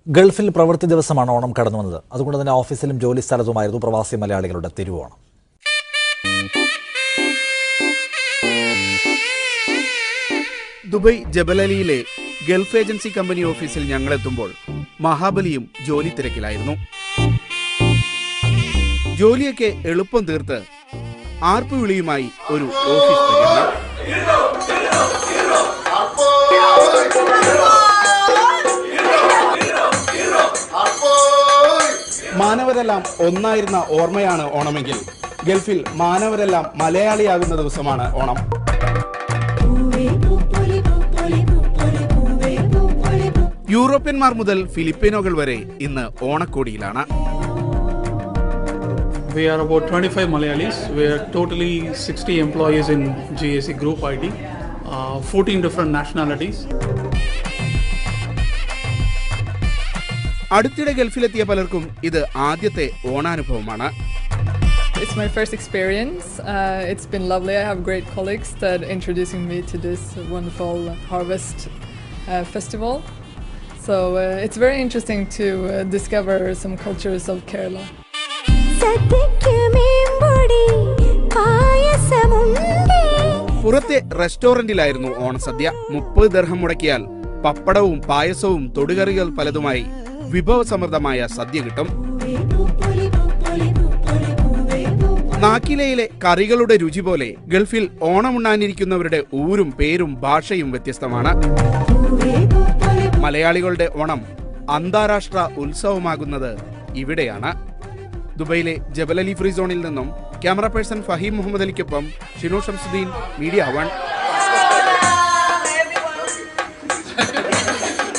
ഗൾഫിൽ പ്രവൃത്തി ദിവസമാണ് ഓണം കടന്നു വന്നത്. അതുകൊണ്ട് തന്നെ ഓഫീസിലും ജോലി സ്ഥലത്തുമായിരുന്നു പ്രവാസി മലയാളികളുടെ തിരുവോണം. ദുബൈ ജബലലിയിലെ ഗൾഫ് ഏജൻസി കമ്പനി ഓഫീസിൽ ഞങ്ങളെത്തുമ്പോൾ മഹാബലിയും ജോലി തിരക്കിലായിരുന്നു. ജോലിയൊക്കെ എളുപ്പം തീർത്ത് ആർപ്പുവിളിയുമായി ഒരു ഓഫീസ് പ്രകടനം. മാനവരെല്ലാം ഒന്നായിരുന്ന ഓർമ്മയാണ് ഓണമെങ്കിൽ ഗൾഫിൽ മാനവരെല്ലാം മലയാളിയാകുന്ന ദിവസമാണ് ഓണം. യൂറോപ്യന്മാർ മുതൽ ഫിലിപ്പീനോകൾ വരെ ഇന്ന് ഓണക്കോടിയിലാണ്. We are about 25 Malayalis. We are totally 60 employees in GAC Group ID, 14 different nationalities. അടുത്തിടെ ഗൾഫിലെത്തിയ പലർക്കും ഇത് ആദ്യത്തെ ഓണാനുഭവമാണ്. It's my first experience. It's been lovely. I have great colleagues that are introducing me to this wonderful harvest festival. So it's very interesting to discover some cultures of Kerala. പുറത്തെ റെസ്റ്റോറന്റിലായിരുന്നു ഓണസദ്യ. 30 ദിർഹം മുടക്കിയാൽ പപ്പടവും പായസവും തൊടുകറികൾ പലതുമായി വിഭവസമൃദ്ധമായ സദ്യ കിട്ടും. നാക്കിലയിലെ കറികളുടെ രുചി പോലെ ഗൾഫിൽ ഓണമുണ്ണാനിരിക്കുന്നവരുടെ ഊരും പേരും ഭാഷയും വ്യത്യസ്തമാണ്. മലയാളികളുടെ ഓണം അന്താരാഷ്ട്ര ഉത്സവമാകുന്നത് ഇവിടെയാണ്. ദുബൈയിലെ ജബലലി ഫ്രീ സോണിൽ നിന്നും ക്യാമറ പേഴ്സൺ ഫഹീം മുഹമ്മദ് അലിക്കൊപ്പം ഷിനു ഷംസുദ്ദീൻ, മീഡിയ 1.